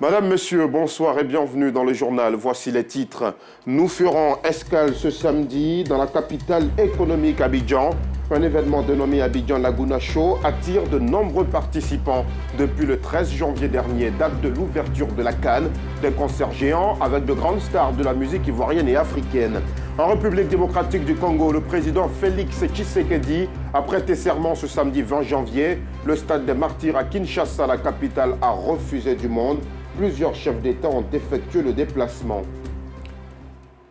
Madame, Monsieur, bonsoir et bienvenue dans le journal. Voici les titres. Nous ferons escale ce samedi dans la capitale économique Abidjan. Un événement dénommé Abidjan Laguna Show attire de nombreux participants. Depuis le 13 janvier dernier, date de l'ouverture de la CAN, des concerts géants avec de grandes stars de la musique ivoirienne et africaine. En République démocratique du Congo, le président Félix Tshisekedi a prêté serment ce samedi 20 janvier. Le stade des Martyrs à Kinshasa, la capitale, a refusé du monde. Plusieurs chefs d'État ont effectué le déplacement.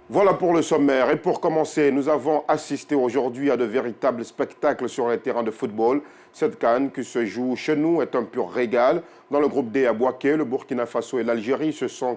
Voilà pour le sommaire. Et pour commencer, nous avons assisté aujourd'hui à de véritables spectacles sur les terrains de football. Cette CAN qui se joue chez nous est un pur régal. Dans le groupe D à Bouaké, le Burkina Faso et l'Algérie se sont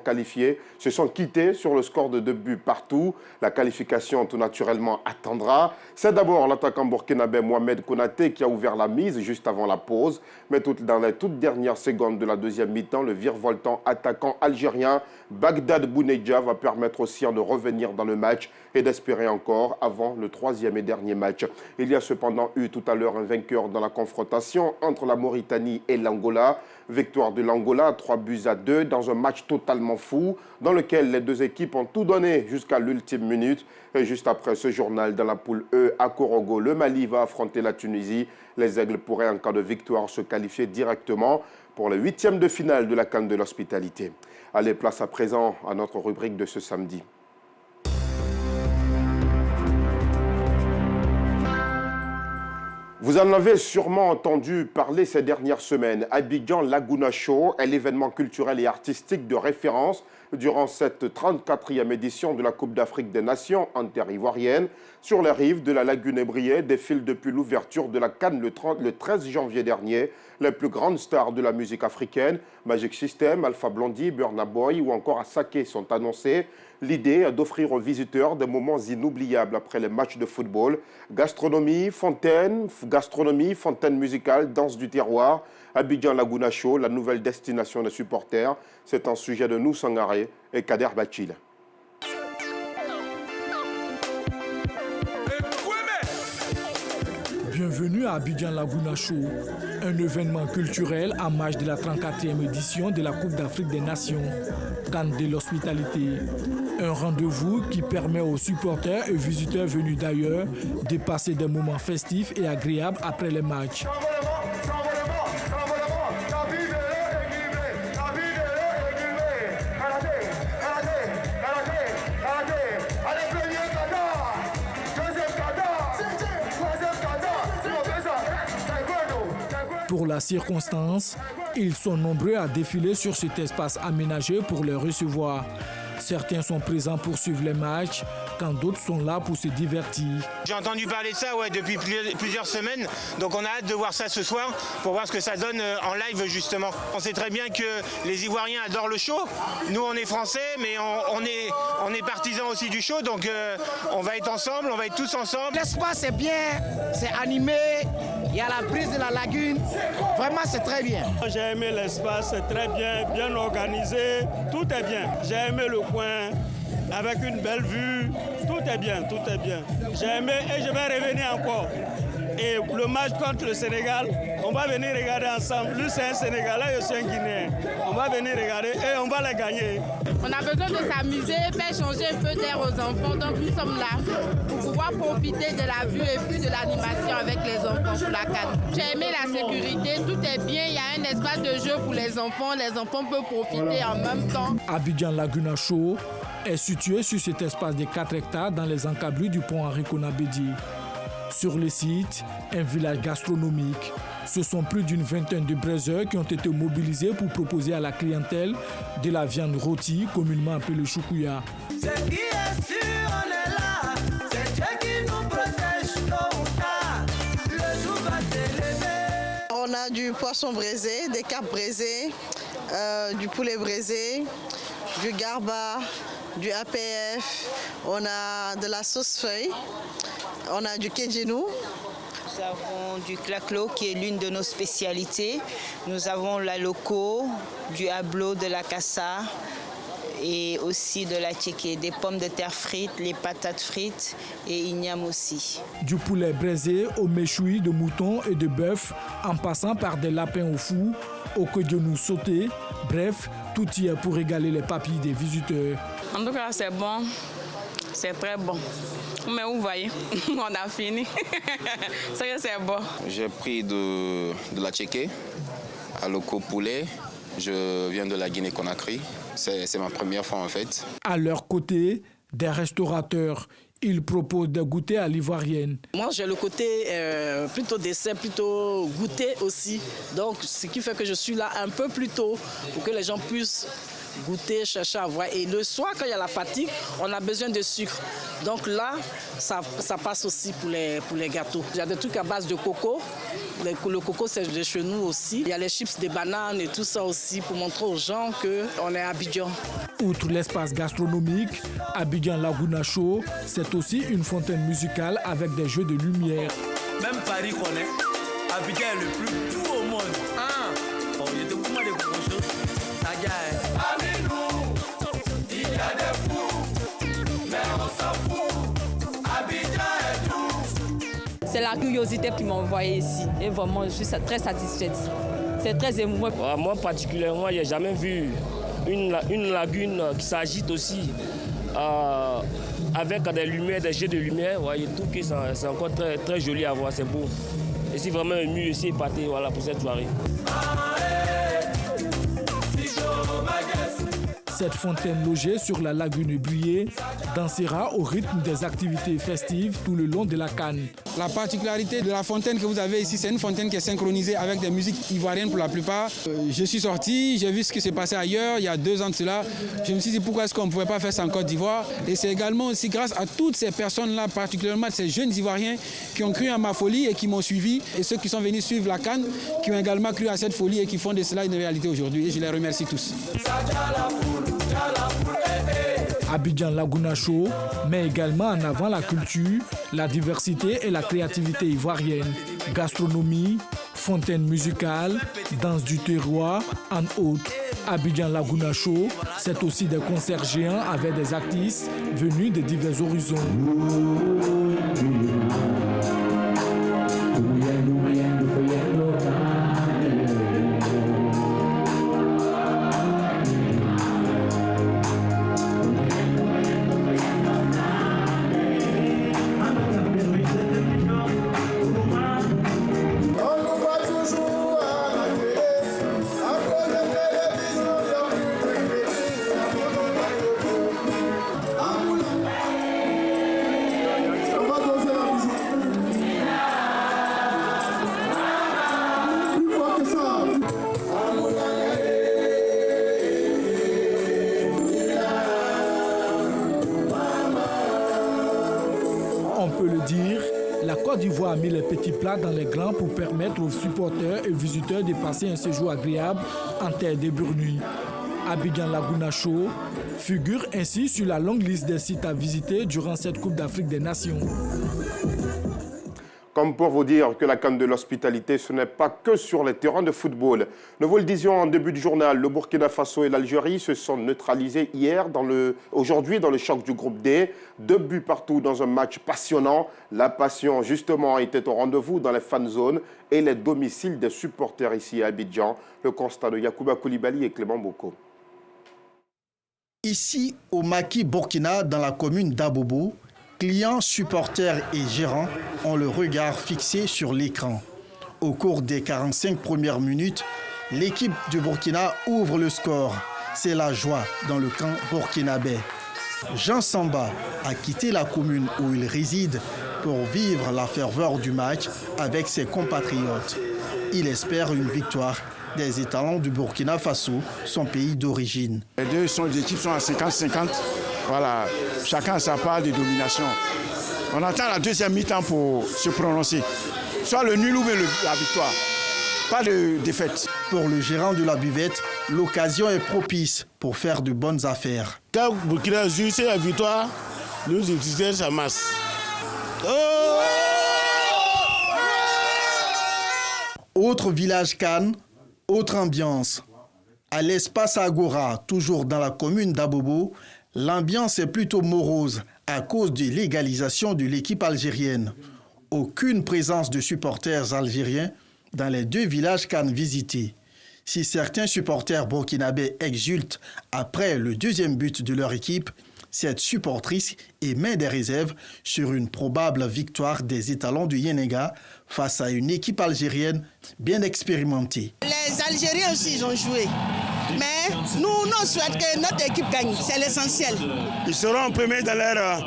quittés sur le score de 2 buts partout. La qualification tout naturellement attendra. C'est d'abord l'attaquant burkinabé Mohamed Konaté qui a ouvert la mise juste avant la pause. Mais dans les toutes dernières secondes de la deuxième mi-temps, le virevoltant attaquant algérien Bagdad Bounedja va permettre aux siens de revenir dans le match et d'espérer encore avant le troisième et dernier match. Il y a cependant eu tout à l'heure un vainqueur dans la confrontation entre la Mauritanie et l'Angola. Victoire de l'Angola, 3-2 dans un match totalement fou dans lequel les deux équipes ont tout donné jusqu'à l'ultime minute. Et juste après ce journal, dans la poule E à Korogo, le Mali va affronter la Tunisie. Les Aigles pourraient en cas de victoire se qualifier directement pour le 8e de finale de la CAN de l'hospitalité. Allez, place à présent à notre rubrique de ce samedi. Vous en avez sûrement entendu parler ces dernières semaines. Abidjan Laguna Show est l'événement culturel et artistique de référence durant cette 34e édition de la Coupe d'Afrique des Nations en terre ivoirienne. Sur les rives de la lagune ébriée défilent depuis l'ouverture de la CAN le 13 janvier dernier les plus grandes stars de la musique africaine. Magic System, Alpha Blondy, Burna Boy ou encore Asake sont annoncés. L'idée est d'offrir aux visiteurs des moments inoubliables après les matchs de football. Gastronomie, fontaine musicale, danse du terroir. Abidjan Laguna Show, la nouvelle destination des supporters. C'est un sujet de nous Sangaré et Kader Bachil. Bienvenue à Abidjan Laguna Show, un événement culturel en marge de la 34e édition de la Coupe d'Afrique des Nations, CAN de l'hospitalité. Un rendez-vous qui permet aux supporters et visiteurs venus d'ailleurs de passer des moments festifs et agréables après les matchs. Pour la circonstance, ils sont nombreux à défiler sur cet espace aménagé pour les recevoir. Certains sont présents pour suivre les matchs, quand d'autres sont là pour se divertir. J'ai entendu parler de ça depuis plusieurs semaines, donc on a hâte de voir ça ce soir pour voir ce que ça donne en live justement. On sait très bien que les Ivoiriens adorent le show. Nous on est français, mais on est partisans aussi du show, donc on va être ensemble, on va être tous ensemble. L'espace est bien, c'est animé, il y a la brise de la lagune, vraiment c'est très bien. J'ai aimé l'espace, c'est très bien, bien organisé, tout est bien. J'ai aimé le coin avec une belle vue, tout est bien, tout est bien. J'ai aimé et je vais revenir encore. Et le match contre le Sénégal, on va venir regarder ensemble. Lui c'est un Sénégalais, je suis un Guinéen. On va venir regarder et on va les gagner. On a besoin de s'amuser, faire changer un peu d'air aux enfants. Donc nous sommes là pour pouvoir profiter de la vue et puis de l'animation avec les enfants pour la CAN. J'ai aimé la sécurité, tout est bien. Il y a un espace de jeu pour les enfants peuvent profiter en même temps. Abidjan Laguna Show est situé sur cet espace de 4 hectares dans les encablures du pont Henri Konabédi. Sur le site, un village gastronomique. Ce sont plus d'une vingtaine de braiseurs qui ont été mobilisés pour proposer à la clientèle de la viande rôtie, communément appelée le choukouya. On a du poisson braisé, des carpes braisées, du poulet braisé, du garba, du APF, on a de la sauce feuille, on a du kéjinou. Nous avons du claclo qui est l'une de nos spécialités. Nous avons la loco, du hablo, de la cassa et aussi de la tchéké, des pommes de terre frites, les patates frites et igname aussi. Du poulet braisé au méchoui de mouton et de bœuf, en passant par des lapins au four, okodionou sauté. Bref, tout y est pour régaler les papilles des visiteurs. En tout cas, c'est bon. C'est très bon. Mais vous voyez, on a fini. C'est bon. J'ai pris de la tchéké à loco poulet. Je viens de la Guinée-Conakry. C'est ma première fois en fait. À leur côté, des restaurateurs, ils proposent des goûters à l'ivoirienne. Moi, j'ai le côté plutôt dessert, plutôt goûter aussi. Donc, ce qui fait que je suis là un peu plus tôt pour que les gens puissent goûter, chercher à voir. Et le soir, quand il y a la fatigue, on a besoin de sucre. Donc là, ça passe aussi pour les gâteaux. Il y a des trucs à base de coco. Le coco, c'est de chez nous aussi. Il y a les chips de bananes et tout ça aussi pour montrer aux gens qu'on est à Abidjan. Outre l'espace gastronomique, Abidjan Laguna Show, c'est aussi une fontaine musicale avec des jeux de lumière. Même Paris connaît, Abidjan est le plus doux au monde. Bon, il y a de comment de choses. Il y a des fous, mais on s'en fout. Abidjan est tout. C'est la curiosité qui m'a envoyé ici. Et vraiment, je suis très satisfaite. C'est très émouvant. Moi, particulièrement, je n'ai jamais vu une lagune qui s'agite aussi avec des lumières, des jets de lumière. Je trouve que c'est encore très, très joli à voir, c'est beau. Et c'est vraiment ému, et c'est épaté pour cette soirée. Cette fontaine logée sur la lagune Bruyé dansera au rythme des activités festives tout le long de la CAN. La particularité de la fontaine que vous avez ici, c'est une fontaine qui est synchronisée avec des musiques ivoiriennes pour la plupart. Je suis sorti, j'ai vu ce qui s'est passé ailleurs il y a 2 ans de cela. Je me suis dit pourquoi est-ce qu'on ne pouvait pas faire ça en Côte d'Ivoire. Et c'est également aussi grâce à toutes ces personnes-là, particulièrement ces jeunes Ivoiriens qui ont cru à ma folie et qui m'ont suivi. Et ceux qui sont venus suivre la CAN, qui ont également cru à cette folie et qui font de cela une réalité aujourd'hui. Et je les remercie tous. Abidjan Laguna Show met également en avant la culture, la diversité et la créativité ivoirienne. Gastronomie, fontaine musicale, danse du terroir, en autres. Abidjan Laguna Show, c'est aussi des concerts géants avec des artistes venus de divers horizons. On peut le dire, la Côte d'Ivoire a mis les petits plats dans les grands pour permettre aux supporters et visiteurs de passer un séjour agréable en terre de Burnuy. Abidjan Laguna Show figure ainsi sur la longue liste des sites à visiter durant cette Coupe d'Afrique des Nations. Comme pour vous dire que la CAN de l'hospitalité, ce n'est pas que sur les terrains de football. Nous vous le disions en début de journal, le Burkina Faso et l'Algérie se sont neutralisés aujourd'hui dans le choc du groupe D. 2 buts partout dans un match passionnant. La passion, justement, était au rendez-vous dans les fan zones et les domiciles des supporters ici à Abidjan. Le constat de Yacouba Koulibaly et Clément Boko. Ici, au Maki Burkina, dans la commune d'Abobo, clients, supporters et gérants ont le regard fixé sur l'écran. Au cours des 45 premières minutes, l'équipe du Burkina ouvre le score. C'est la joie dans le camp burkinabé. Jean Samba a quitté la commune où il réside pour vivre la ferveur du match avec ses compatriotes. Il espère une victoire des étalons du Burkina Faso, son pays d'origine. Les deux équipes sont à 50-50. Voilà, chacun a sa part de domination. On attend la deuxième mi-temps pour se prononcer. Soit le nul ou la victoire. Pas de défaite. Pour le gérant de la buvette, l'occasion est propice pour faire de bonnes affaires. Quand Burkina joue, c'est la victoire, nous utilisons sa masse. Autre village Cannes, autre ambiance. À l'espace Agora, toujours dans la commune d'Abobo, l'ambiance est plutôt morose à cause de l'égalisation de l'équipe algérienne. Aucune présence de supporters algériens dans les 2 villages Cannes visités. Si certains supporters burkinabés exultent après le deuxième but de leur équipe, cette supportrice émet des réserves sur une probable victoire des étalons du Yenega face à une équipe algérienne bien expérimentée. Les Algériens aussi ils ont joué, mais nous on souhaite que notre équipe gagne, c'est l'essentiel. Ils seront en premier dans leur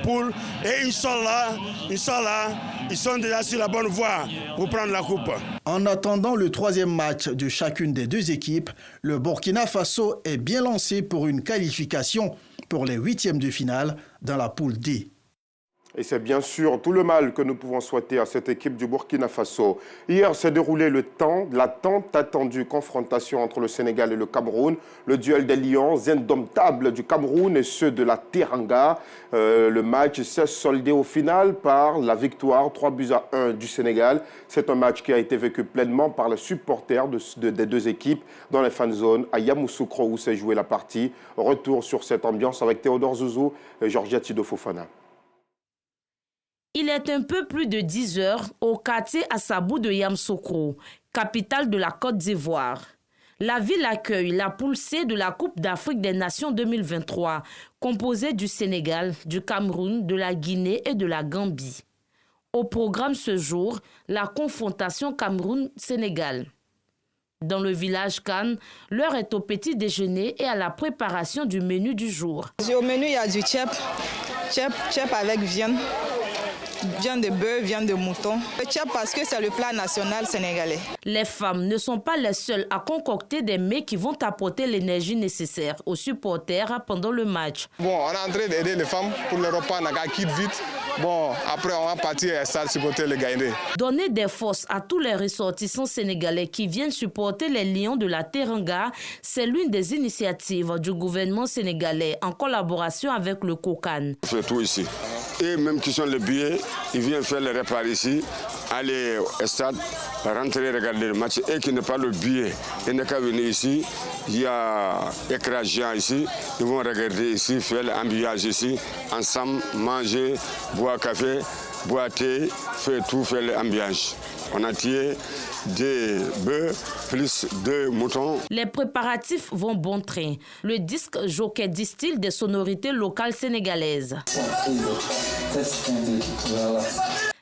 poule et Inch'Allah, ils sont déjà sur la bonne voie pour prendre la coupe. En attendant le troisième match de chacune des deux équipes, le Burkina Faso est bien lancé pour une qualification pour les huitièmes de finale dans la poule D. Et c'est bien sûr tout le mal que nous pouvons souhaiter à cette équipe du Burkina Faso. Hier s'est déroulé la tant attendue confrontation entre le Sénégal et le Cameroun. Le duel des lions indomptables du Cameroun et ceux de la Teranga. Le match s'est soldé au final par la victoire 3-1 du Sénégal. C'est un match qui a été vécu pleinement par les supporters des deux équipes dans les fan zones à Yamoussoukro où s'est jouée la partie. Retour sur cette ambiance avec Théodore Zouzou et Georgia Tido Fofana. Il est un peu plus de 10 heures au quartier Assabou de Yamoussoukro, capitale de la Côte d'Ivoire. La ville accueille la poule C de la Coupe d'Afrique des Nations 2023, composée du Sénégal, du Cameroun, de la Guinée et de la Gambie. Au programme ce jour, la confrontation Cameroun-Sénégal. Dans le village Cannes, l'heure est au petit déjeuner et à la préparation du menu du jour. Au menu, il y a du tchèp avec viande. Viande de bœuf, viande de mouton. Le tchèp parce que c'est le plat national sénégalais. Les femmes ne sont pas les seules à concocter des mets qui vont apporter l'énergie nécessaire aux supporters pendant le match. Bon, on est en train d'aider les femmes pour le repas, on a quitté vite. Bon, après on va partir et ça supporter les gagnés. Donner des forces à tous les ressortissants sénégalais qui viennent supporter les Lions de la Teranga, c'est l'une des initiatives du gouvernement sénégalais en collaboration avec le COCAN. On fait tout ici. Et même qui sont les billets, ils viennent faire les repas ici, aller au stade, rentrer, regarder le match et qui n'est pas le billet. Ils n'ont qu'à venir ici, il y a écran géant ici, ils vont regarder ici, faire l'ambiance ici, ensemble, manger, boire café, boire thé, faire tout, faire l'ambiance. On a tiré des bœufs plus de moutons. Les préparatifs vont bon train. Le disque jockey distille des sonorités locales sénégalaises.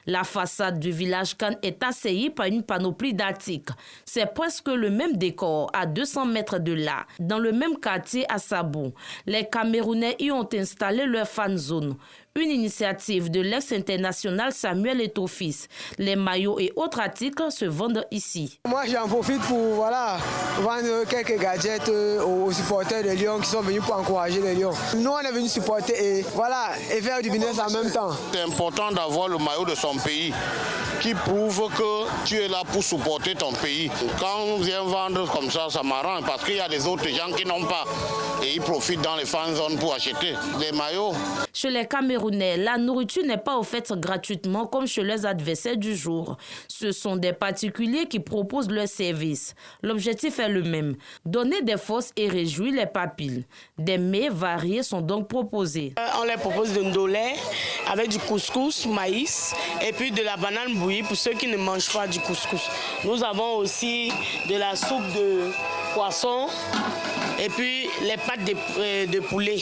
La façade du village Cannes est assaillie par une panoplie d'articles. C'est presque le même décor à 200 mètres de là, dans le même quartier à Sabou. Les Camerounais y ont installé leur fan zone. Une initiative de l'ex-international Samuel Eto'o-Fils. Les maillots et autres articles se vendent ici. Moi, j'en profite pour vendre quelques gadgets aux supporters de Lyon qui sont venus pour encourager les Lions. Nous, on est venus supporter et faire du business en même temps. C'est important d'avoir le maillot de son pays qui prouve que tu es là pour supporter ton pays. Quand on vient vendre comme ça, ça m'arrange parce qu'il y a des autres gens qui n'ont pas et ils profitent dans les fan zones pour acheter des maillots. Chez les Camerounais, la nourriture n'est pas offerte gratuitement comme chez leurs adversaires du jour. Ce sont des particuliers qui proposent leur service. L'objectif est le même, donner des forces et réjouir les papilles. Des mets variés sont donc proposés. On leur propose de ndolé avec du couscous, maïs et puis de la banane bouillie pour ceux qui ne mangent pas du couscous. Nous avons aussi de la soupe de poisson et puis les pâtes de poulet.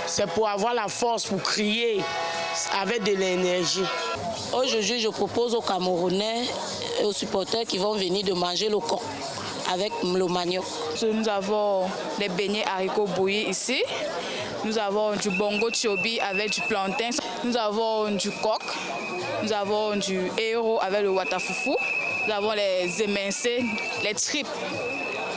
C'est pour avoir la force, pour crier avec de l'énergie. Aujourd'hui, je propose aux Camerounais et aux supporters qui vont venir de manger le coq avec le manioc. Nous avons des beignets haricots bouillis ici. Nous avons du bongo chobi avec du plantain. Nous avons du coq. Nous avons du héros avec le watafoufou. Nous avons les émincés, les tripes.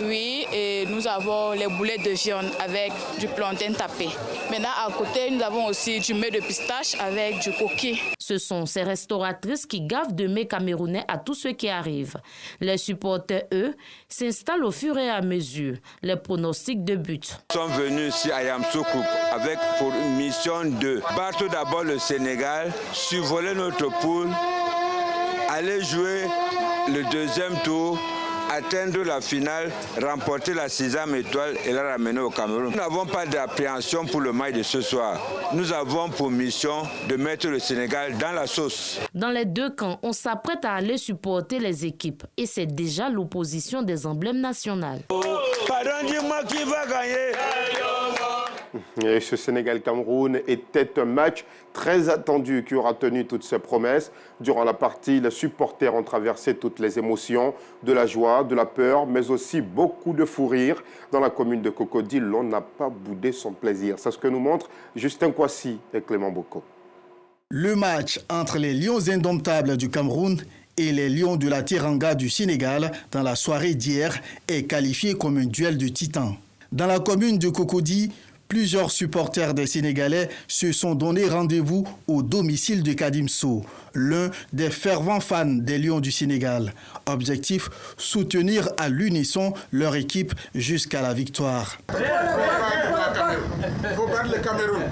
Oui, et nous avons les boulettes de viande avec du plantain tapé. Maintenant, à côté, nous avons aussi du mets de pistache avec du coquille. Ce sont ces restauratrices qui gavent de mets camerounais à tous ceux qui arrivent. Les supporters, eux, s'installent au fur et à mesure. Les pronostics de but. Nous sommes venus ici à Yamoussoukro avec pour une mission de battre d'abord le Sénégal, survoler notre poule, aller jouer le deuxième tour atteindre la finale, remporter la 6e étoile et la ramener au Cameroun. Nous n'avons pas d'appréhension pour le match de ce soir. Nous avons pour mission de mettre le Sénégal dans la sauce. Dans les deux camps, on s'apprête à aller supporter les équipes et c'est déjà l'opposition des emblèmes nationaux. Pardon, dis-moi qui va gagner. Et ce Sénégal-Cameroun était un match très attendu qui aura tenu toutes ses promesses. Durant la partie, les supporters ont traversé toutes les émotions, de la joie, de la peur, mais aussi beaucoup de fou rire. Dans la commune de Cocody, l'on n'a pas boudé son plaisir. C'est ce que nous montrent Justin Kouassi et Clément Boko. Le match entre les Lions indomptables du Cameroun et les Lions de la Teranga du Sénégal dans la soirée d'hier est qualifié comme un duel de titans. Dans la commune de Cocody, plusieurs supporters des Sénégalais se sont donné rendez-vous au domicile de Kadim Sow, l'un des fervents fans des Lions du Sénégal. Objectif, soutenir à l'unisson leur équipe jusqu'à la victoire. Il faut battre le Cameroun.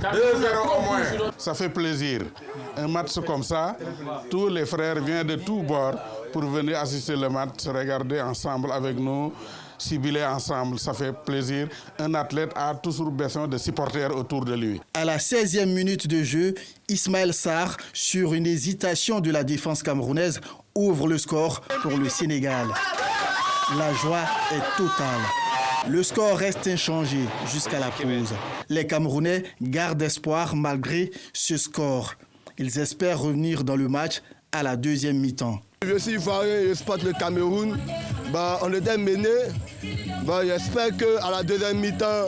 2-0 au moins. Ça fait plaisir. Un match comme ça, tous les frères viennent de tous bords pour venir assister le match, regarder ensemble avec nous. Cibler ensemble, ça fait plaisir. Un athlète a toujours besoin de supporters autour de lui. À la 16e minute de jeu, Ismaël Sarr, sur une hésitation de la défense camerounaise, ouvre le score pour le Sénégal. La joie est totale. Le score reste inchangé jusqu'à la pause. Les Camerounais gardent espoir malgré ce score. Ils espèrent revenir dans le match à la deuxième mi-temps. Je suis ivoirien, je supporte le Cameroun. On était mené. J'espère qu'à la deuxième mi-temps,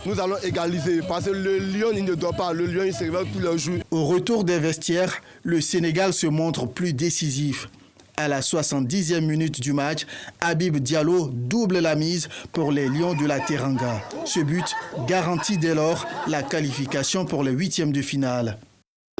nous allons égaliser. Parce que le Lion, il ne doit pas. Le Lion, il se réveille tous les jours. Au retour des vestiaires, le Sénégal se montre plus décisif. À la 70e minute du match, Habib Diallo double la mise pour les Lions de la Teranga. Ce but garantit dès lors la qualification pour les huitièmes de finale.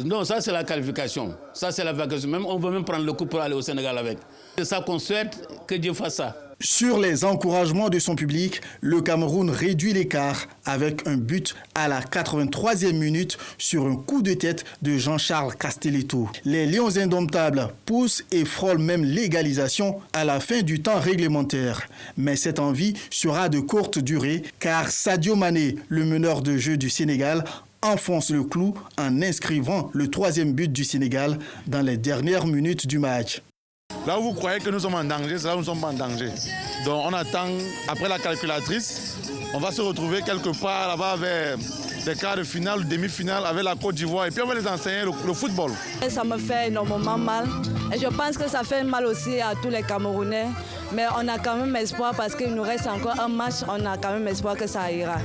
Non, ça c'est la qualification. Ça c'est la vacation. Même, on veut même prendre le coup pour aller au Sénégal avec. C'est ça qu'on souhaite, que Dieu fasse ça. Sur les encouragements de son public, le Cameroun réduit l'écart avec un but à la 83e minute sur un coup de tête de Jean-Charles Castelletto. Les Lions indomptables poussent et frôlent même l'égalisation à la fin du temps réglementaire. Mais cette envie sera de courte durée car Sadio Mané, le meneur de jeu du Sénégal, enfonce le clou en inscrivant le troisième but du Sénégal dans les dernières minutes du match. Là où vous croyez que nous sommes en danger, c'est là où nous ne sommes pas en danger. Donc on attend, après la calculatrice, on va se retrouver quelque part là-bas vers des quarts de finale, demi-finale avec la Côte d'Ivoire et puis on va les enseigner le football. Ça me fait énormément mal et je pense que ça fait mal aussi à tous les Camerounais. Mais on a quand même espoir parce qu'il nous reste encore un match, on a quand même espoir que ça ira.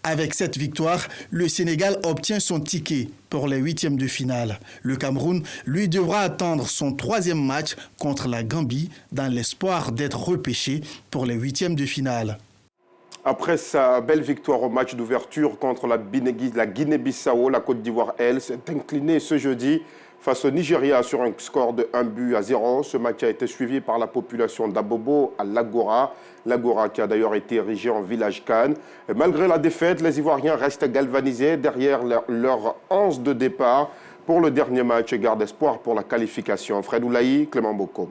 Avec cette victoire, le Sénégal obtient son ticket pour les huitièmes de finale. Le Cameroun, lui, devra attendre son troisième match contre la Gambie dans l'espoir d'être repêché pour les huitièmes de finale. Après sa belle victoire au match d'ouverture contre la Guinée-Bissau, la Côte d'Ivoire, elle, s'est inclinée ce jeudi face au Nigeria sur un score de 1-0. Ce match a été suivi par la population d'Abobo à l'Agora. L'Agora qui a d'ailleurs été érigée en village Cannes. Et malgré la défaite, les Ivoiriens restent galvanisés derrière leur 11 de départ pour le dernier match et gardent espoir pour la qualification. Fred Oulaï, Clément Boko.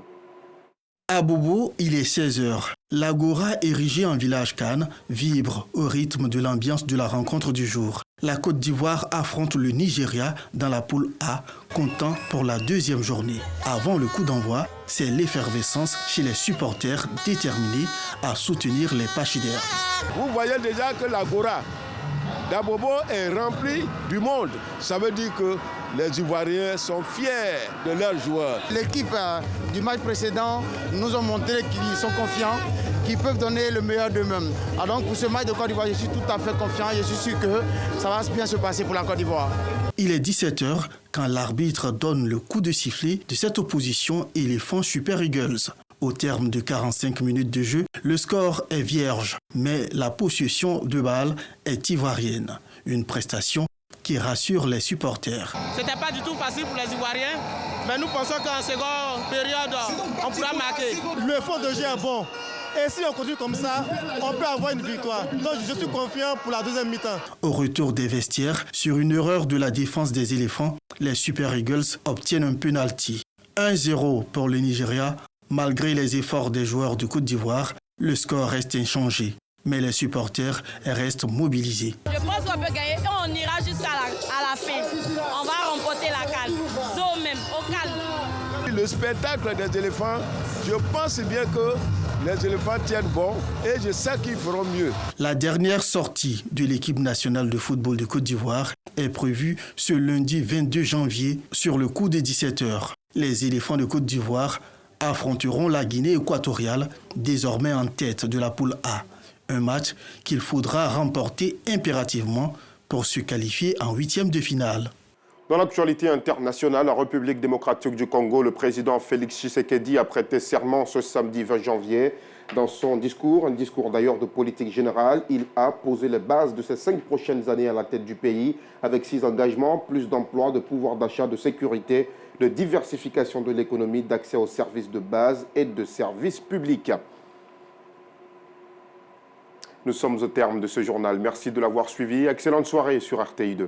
À Bobo, il est 16h. L'Agora, érigée en village Cannes, vibre au rythme de l'ambiance de la rencontre du jour. La Côte d'Ivoire affronte le Nigeria dans la poule A, comptant pour la deuxième journée. Avant le coup d'envoi, c'est l'effervescence chez les supporters déterminés à soutenir les Pachydermes. Vous voyez déjà que l'Agora d'Abobo est remplie du monde. Ça veut dire que les Ivoiriens sont fiers de leurs joueurs. L'équipe du match précédent nous ont montré qu'ils sont confiants, qu'ils peuvent donner le meilleur d'eux-mêmes. Alors donc pour ce match de Côte d'Ivoire, je suis tout à fait confiant. Je suis sûr que ça va bien se passer pour la Côte d'Ivoire. Il est 17h quand l'arbitre donne le coup de sifflet de cette opposition éléphant Super Eagles. Au terme de 45 minutes de jeu, le score est vierge, mais la possession de balle est ivoirienne. Une prestation qui rassure les supporters. C'était pas du tout facile pour les Ivoiriens, mais nous pensons qu'en seconde période, on pourra marquer. Le fond de jeu est bon. Et si on continue comme ça, on peut avoir une victoire. Donc je suis confiant pour la deuxième mi-temps. Au retour des vestiaires, sur une erreur de la défense des éléphants, les Super Eagles obtiennent un penalty. 1-0 pour le Nigeria, Malgré les efforts des joueurs de Côte d'Ivoire, le score reste inchangé. Mais les supporters restent mobilisés. Je pense qu'on peut gagner et on ira jusqu'à la fin. On va remporter la CAN. Zo même, au calme. Le spectacle des éléphants, je pense bien que les éléphants tiennent bon et je sais qu'ils feront mieux. La dernière sortie de l'équipe nationale de football de Côte d'Ivoire est prévue ce lundi 22 janvier sur le coup de 17h. Les éléphants de Côte d'Ivoire affronteront la Guinée équatoriale, désormais en tête de la poule A. Un match qu'il faudra remporter impérativement pour se qualifier en 8e de finale. Dans l'actualité internationale, en République démocratique du Congo, le président Félix Tshisekedi a prêté serment ce samedi 20 janvier. Dans son discours, un discours d'ailleurs de politique générale, il a posé les bases de ces 5 prochaines années à la tête du pays, avec 6 engagements, plus d'emplois, de pouvoir d'achat, de sécurité, de diversification de l'économie, d'accès aux services de base et de services publics. Nous sommes au terme de ce journal. Merci de l'avoir suivi. Excellente soirée sur RTI2.